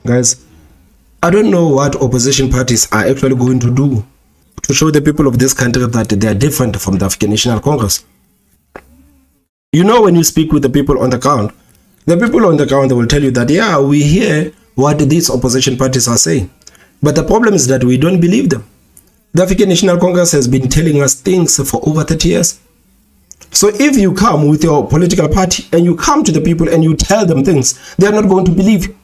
Guys, I don't know what opposition parties are actually going to do to show the people of this country that they are different from the African National Congress. You know, when you speak with the people on the ground, they will tell you that, yeah, we hear what these opposition parties are saying. But the problem is that we don't believe them. The African National Congress has been telling us things for over 30 years. So if you come with your political party and you come to the people and you tell them things, they are not going to believe you.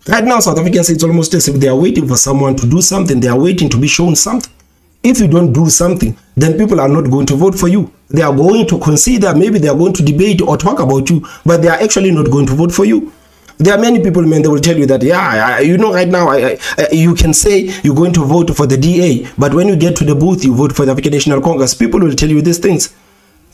Right now, South Africans, it's almost as if they are waiting for someone to do something. They are waiting to be shown something. If you don't do something, then people are not going to vote for you. They are going to consider, maybe they are going to debate or talk about you, but they are actually not going to vote for you. There are many people, man, they will tell you that, yeah, you know, right now, you can say you're going to vote for the DA, but when you get to the booth, you vote for the African National Congress. People will tell you these things.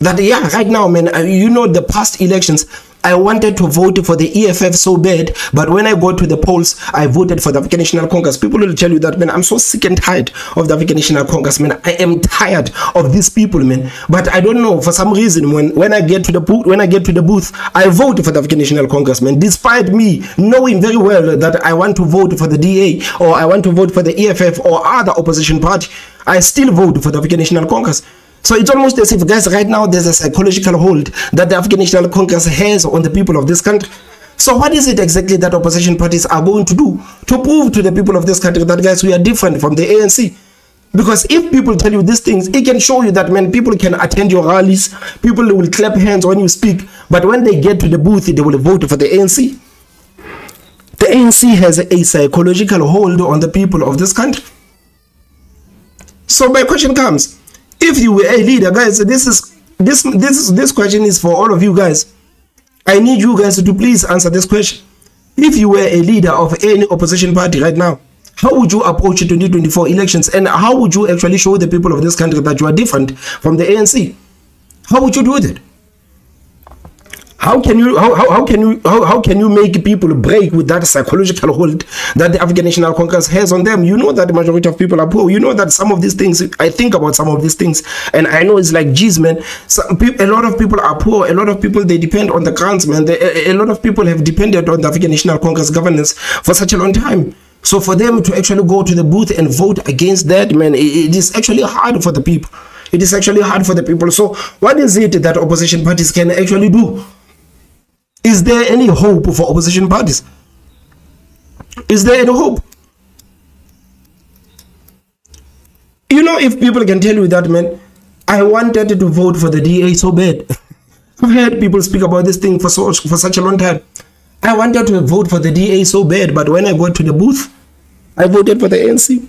That, yeah, right now, man, you know, the past elections, I wanted to vote for the EFF so bad, but when I go to the polls, I voted for the African National Congress. People will tell you that, man, I'm so sick and tired of the African National Congress, man. I am tired of these people, man. But I don't know, for some reason, when I get to the booth, I vote for the African National Congress, man. Despite me knowing very well that I want to vote for the DA or I want to vote for the EFF or other opposition party, I still vote for the African National Congress. So it's almost as if, guys, right now there's a psychological hold that the African National Congress has on the people of this country. So what is it exactly that opposition parties are going to do to prove to the people of this country that, guys, we are different from the ANC? Because if people tell you these things, it can show you that, man, people can attend your rallies, people will clap hands when you speak, but when they get to the booth, they will vote for the ANC. The ANC has a psychological hold on the people of this country. So my question comes, if you were a leader, guys, this question is for all of you guys. I need you guys to please answer this question. If you were a leader of any opposition party right now, how would you approach the 2024 elections, and how would you actually show the people of this country that you are different from the ANC? How would you do that? How can you make people break with that psychological hold that the African National Congress has on them? You know that the majority of people are poor. You know that some of these things, I think about some of these things, and I know it's like, geez, man, a lot of people are poor. A lot of people, they depend on the grants, man. A lot of people have depended on the African National Congress governance for such a long time. So for them to actually go to the booth and vote against that, man, it is actually hard for the people. It is actually hard for the people. So what is it that opposition parties can actually do? Is there any hope for opposition parties? Is there any hope? You know, if people can tell you that, man, I wanted to vote for the DA so bad. I've heard people speak about this thing for such a long time. I wanted to vote for the DA so bad, but when I got to the booth, I voted for the ANC.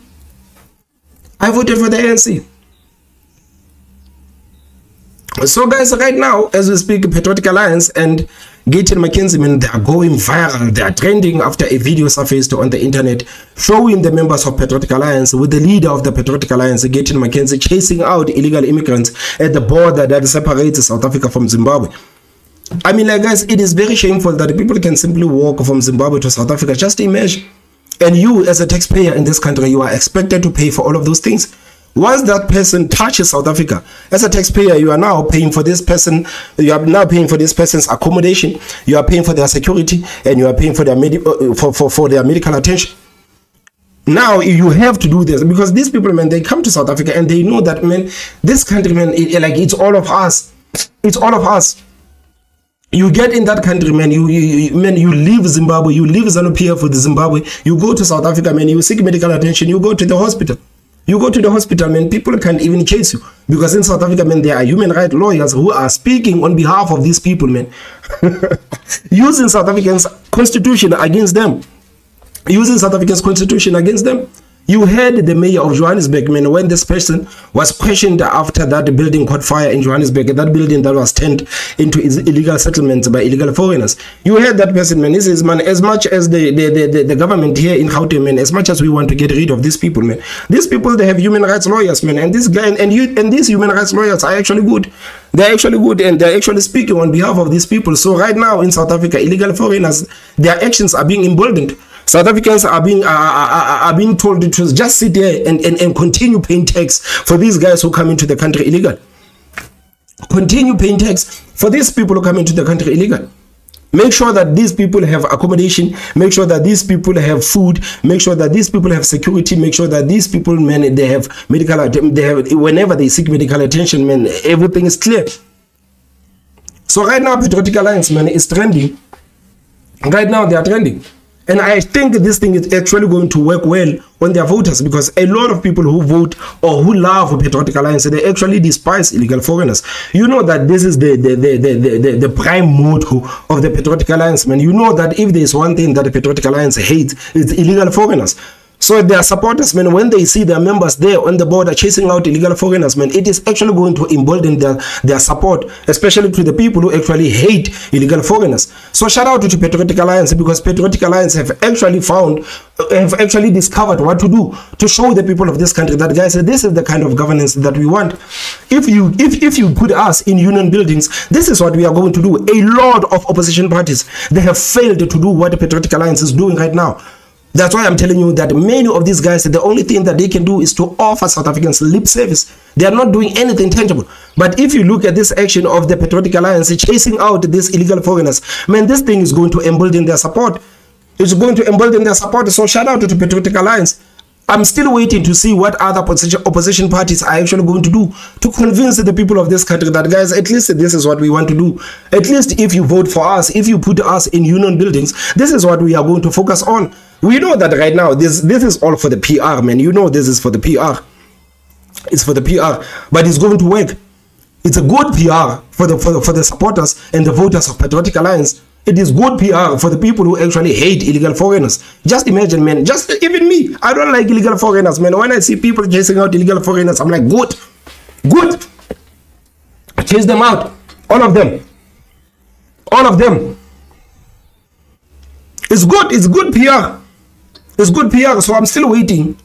I voted for the ANC. So guys, right now, as we speak, Patriotic Alliance and Gayton McKenzie, man, they are going viral. They are trending after a video surfaced on the internet showing the members of Patriotic Alliance with the leader of the Patriotic Alliance, Gayton McKenzie, chasing out illegal immigrants at the border that separates South Africa from Zimbabwe. I mean, like, guys, it is very shameful that people can simply walk from Zimbabwe to South Africa. Just imagine. And you, as a taxpayer in this country, you are expected to pay for all of those things. Once that person touches South Africa, as a taxpayer, you are now paying for this person. You are now paying for this person's accommodation. You are paying for their security, and you are paying for their their medical attention. Now you have to do this because these people, man, they come to South Africa and they know that, man, this country, man, it's all of us. It's all of us. You get in that country, man, you leave Zimbabwe, you leave ZANU-PF with Zimbabwe, you go to South Africa, man, you seek medical attention, you go to the hospital. You go to the hospital, man, people can't even chase you. Because in South Africa, man, there are human rights lawyers who are speaking on behalf of these people, man. Using South Africa's constitution against them. Using South Africa's constitution against them. You heard the mayor of Johannesburg, man, when this person was questioned after that building caught fire in Johannesburg, that building that was turned into illegal settlements by illegal foreigners. You heard that person, man. He says, man, as much as the government here in Gauteng, man, as much as we want to get rid of these people, man, these people, they have human rights lawyers, man, and this guy and these human rights lawyers are actually good. They're actually good, and they're actually speaking on behalf of these people. So right now in South Africa, illegal foreigners, their actions are being emboldened. South Africans are being told to just sit there and continue paying tax for these guys who come into the country illegal. Continue paying tax for these people who come into the country illegal. Make sure that these people have accommodation. Make sure that these people have food. Make sure that these people have security. Make sure that these people, man, they have medical. They have, whenever they seek medical attention, man, everything is clear. So right now, Patriotic Alliance, man, is trending. Right now, they are trending. And I think this thing is actually going to work well on their voters, because a lot of people who vote or who love Patriotic Alliance, they actually despise illegal foreigners. You know that this is the prime motto of the Patriotic Alliance, man. You know that if there is one thing that the Patriotic Alliance hates, it's illegal foreigners. So their supporters, man, when they see their members there on the border chasing out illegal foreigners, man, it is actually going to embolden their support, especially to the people who actually hate illegal foreigners. So shout out to Patriotic Alliance, because Patriotic Alliance have actually discovered what to do to show the people of this country that, guys, this is the kind of governance that we want. If you put us in union buildings, this is what we are going to do. A lot of opposition parties, they have failed to do what the Patriotic Alliance is doing right now. That's why I'm telling you that many of these guys, the only thing that they can do is to offer South Africans lip service. They are not doing anything tangible. But if you look at this action of the Patriotic Alliance chasing out these illegal foreigners, man, this thing is going to embolden their support. It's going to embolden their support. So shout out to the Patriotic Alliance. I'm still waiting to see what other opposition parties are actually going to do to convince the people of this country that, guys, at least this is what we want to do. At least if you vote for us, if you put us in union buildings, this is what we are going to focus on. We know that right now, this is all for the PR, man. You know this is for the PR. It's for the PR, but it's going to work. It's a good PR for the supporters and the voters of Patriotic Alliance. It is good PR for the people who actually hate illegal foreigners. Just imagine, man, just even me, I don't like illegal foreigners, man. When I see people chasing out illegal foreigners, I'm like, good. Chase them out. All of them. It's good PR. It's good PR. So I'm still waiting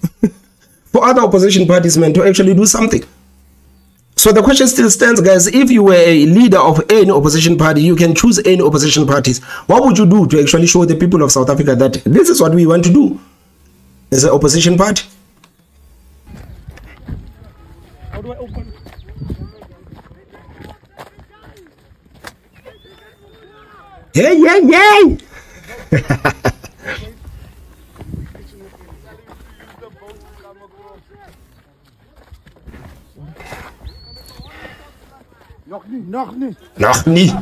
for other opposition parties, man, to actually do something. So the question still stands, guys. If you were a leader of any opposition party, you can choose any opposition parties. What would you do to actually show the people of South Africa that this is what we want to do as an opposition party? How do I open? Yay! Nog niet.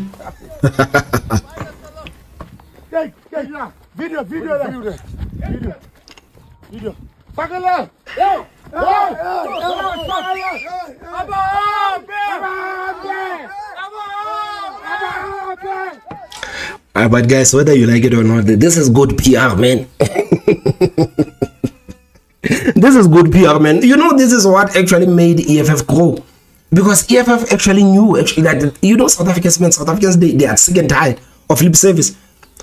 Kijk, video. Pak hem! But guys, whether you like it or not, this is good PR, man. This is good PR, man. You know, this is what actually made EFF grow. Because EFF actually knew that, you know, South Africans, they are sick and tired of lip service.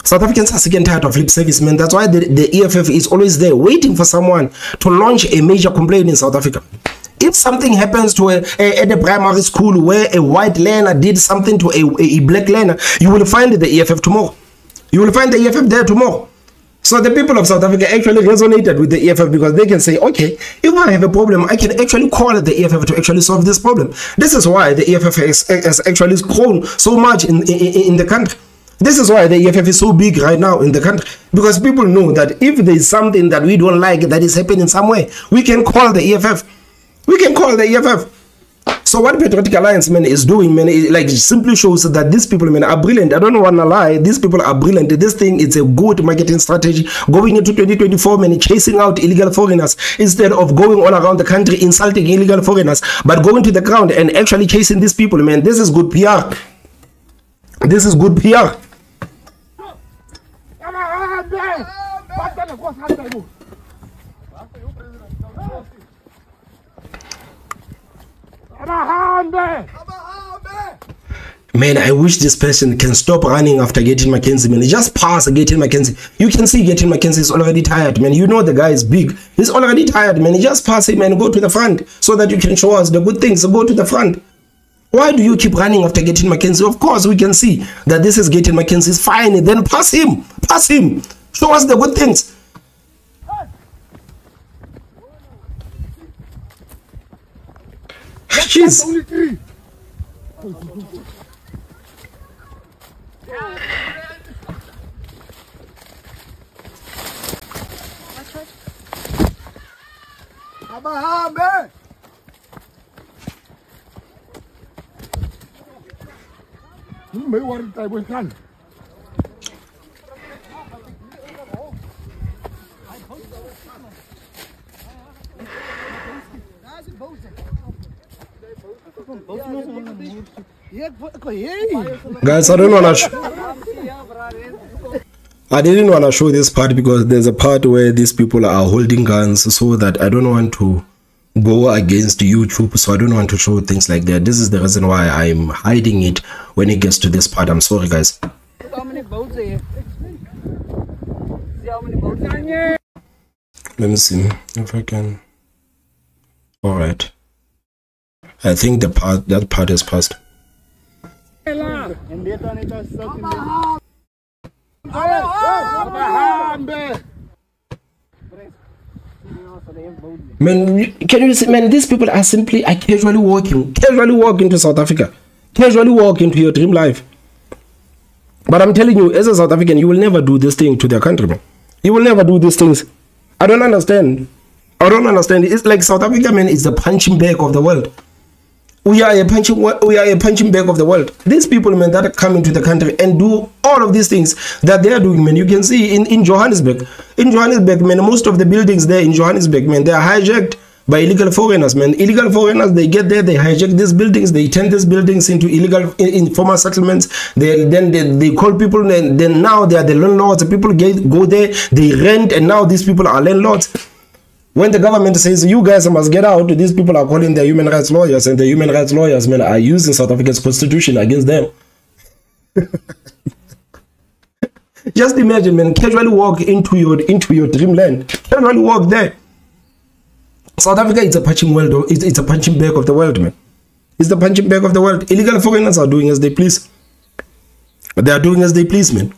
South Africans are sick and tired of lip service, man. That's why the EFF is always there waiting for someone to launch a major complaint in South Africa. If something happens to at a primary school where a white learner did something to a black learner, you will find the EFF tomorrow. You will find the EFF there tomorrow. So the people of South Africa actually resonated with the EFF because they can say, okay, if I have a problem, I can actually call the EFF to actually solve this problem. This is why the EFF has actually grown so much in the country. This is why the EFF is so big right now in the country. Because people know that if there is something that we don't like that is happening somewhere, we can call the EFF. We can call the EFF. So what Patriotic Alliance, man, is doing, man, it like simply shows that these people, man, are brilliant. I don't want to lie. These people are brilliant. This thing, it's a good marketing strategy. Going into 2024, man, chasing out illegal foreigners instead of going all around the country insulting illegal foreigners, but going to the ground and actually chasing these people, man. This is good PR. This is good PR. Man, I wish this person can stop running after Gayton McKenzie, man. Just pass Gayton McKenzie. You can see Gayton McKenzie is already tired, man. You know the guy is big. He's already tired, man. Just pass him and go to the front so that you can show us the good things. Go to the front. Why do you keep running after Gayton McKenzie? Of course, we can see that this is Gayton McKenzie. Is fine. Then pass him. Pass him. Show us the good things. Jeez. Abahambe. May worry type of can. Guys, I didn't want to show this part because there's a part where these people are holding guns, so that I don't want to go against YouTube, so I don't want to show things like that. This is the reason why I'm hiding it when it gets to this part. I'm sorry, guys. How many boats are here? See how many boats are here? Let me see if I can. All right, I think that part is passed. Man, can you see, man, these people are simply casually walking to South Africa, casually walk into your dream life. But I'm telling you, as a South African, you will never do this thing to their countrymen. You will never do these things. I don't understand. It's like South Africa, man, is the punching bag of the world. We are a punching bag of the world. These people, man, that come into the country and do all of these things that they are doing, man. You can see in Johannesburg. In Johannesburg, man, most of the buildings there in Johannesburg, man, they are hijacked by illegal foreigners, man. Illegal foreigners, they get there, they hijack these buildings, they turn these buildings into illegal, informal settlements. They call people, and then now they are the landlords. People go there, they rent, and now these people are landlords. When the government says you guys must get out, these people are calling their human rights lawyers, and the human rights lawyers, man, are using South Africa's constitution against them. Just imagine, man, casually walk into your dreamland. Casually walk there. South Africa is a punching world. It's a punching bag of the world, man. It's the punching bag of the world. Illegal foreigners are doing as they please. They are doing as they please, man.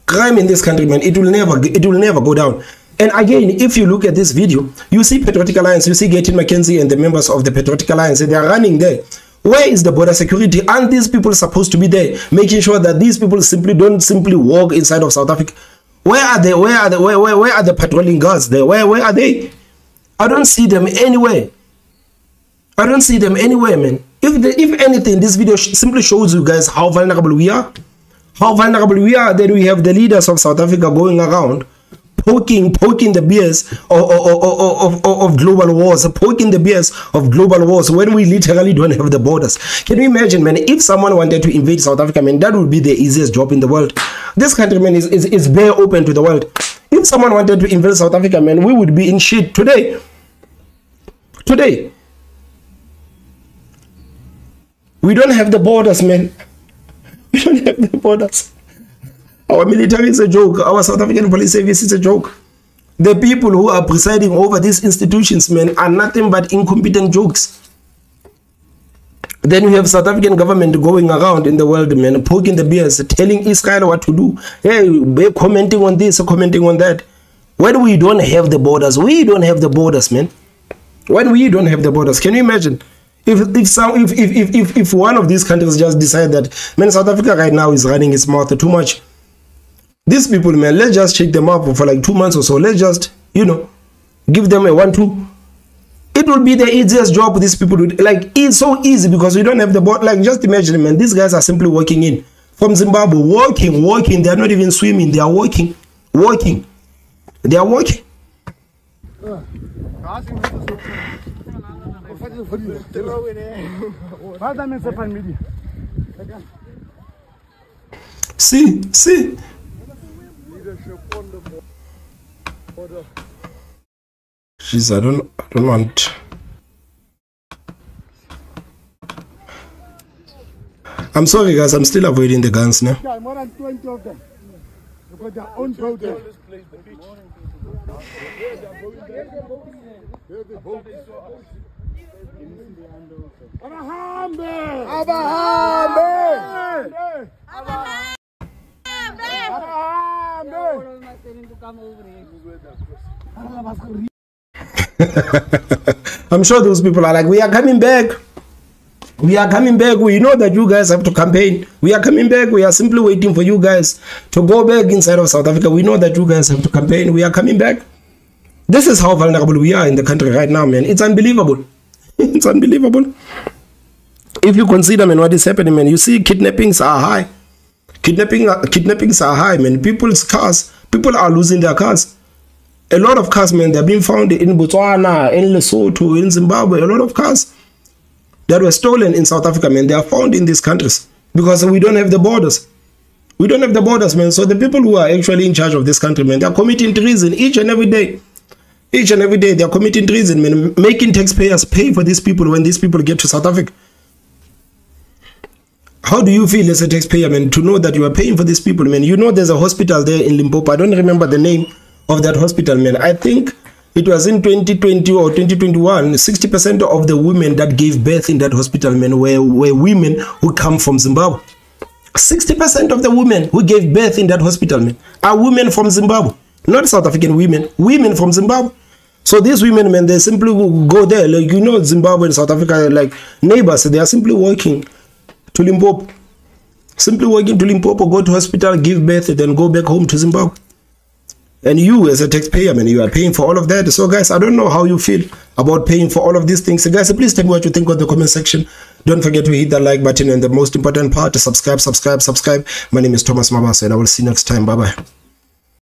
Crime in this country, man, it will never go down. And again, if you look at this video, you see Patriotic Alliance, you see Gayton, McKenzie, and the members of the Patriotic Alliance, and they are running there. Where is the border security? Aren't these people supposed to be there, making sure that these people don't simply walk inside of South Africa? Where are they? Where are the patrolling guards there? Where are they? I don't see them anywhere. I don't see them anywhere, man. If anything, this video simply shows you guys how vulnerable we are. How vulnerable we are. Then we have the leaders of South Africa going around poking the beers of global wars, poking the beers of global wars when we literally don't have the borders. Can you imagine, man, if someone wanted to invade South Africa, man, that would be the easiest job in the world. This country, man, is bare open to the world. If someone wanted to invade South Africa, man, we would be in shit today. We don't have the borders, man. We don't have the borders. Our military is a joke. Our South African police service is a joke. The people who are presiding over these institutions, man, are nothing but incompetent jokes. Then we have South African government going around in the world, man, poking the bears, telling Israel what to do. Hey, we're commenting on this, commenting on that. When we don't have the borders, man. When we don't have the borders, can you imagine? If one of these countries just decide that, man, South Africa right now is running its mouth too much. These people, man, let's just check them up for like 2 months or so. Let's just, give them a 1-2. It will be the easiest job these people do. Like, it's so easy because we don't have the boat. Like, just imagine, man, these guys are simply walking in from Zimbabwe, walking. They are not even swimming. They are walking. They are walking. See. Jeez, I don't want. I'm sorry, guys. I'm still avoiding the guns now. Yeah, more than 20 of them. They've got their own boat there. I'm sure those people are like, we are coming back. We are coming back. We know that you guys have to campaign. We are coming back. We are simply waiting for you guys to go back inside of South Africa. We know that you guys have to campaign. We are coming back. This is how vulnerable we are in the country right now, man. It's unbelievable. It's unbelievable. If you consider, man, what is happening, man, you see kidnappings are high. Kidnappings are high, man. People's cars, people are losing their cars. A lot of cars, man, they're being found in Botswana, in Lesotho, in Zimbabwe. A lot of cars that were stolen in South Africa, man, they are found in these countries because we don't have the borders. We don't have the borders, man. So the people who are actually in charge of this country, man, they are committing treason each and every day. Each and every day, they are committing treason, man, making taxpayers pay for these people when these people get to South Africa. How do you feel as a taxpayer, man, to know that you are paying for these people, man? You know there's a hospital there in Limpopo. I don't remember the name of that hospital, man. I think it was in 2020 or 2021. 60% of the women that gave birth in that hospital, man, were women who come from Zimbabwe. 60% of the women who gave birth in that hospital, man, are women from Zimbabwe. Not South African women, women from Zimbabwe. So these women, man, they simply go there. Like, you know, Zimbabwe and South Africa, like neighbors, they are simply working to Limpopo. Simply working to Limpopo, go to hospital, give birth, and then go back home to Zimbabwe. And you, as a taxpayer, man, you are paying for all of that. So, guys, I don't know how you feel about paying for all of these things. So, guys, please tell me what you think in the comment section. Don't forget to hit that like button, and the most important part, subscribe. My name is Thomas Mabasa, and I will see you next time. Bye-bye.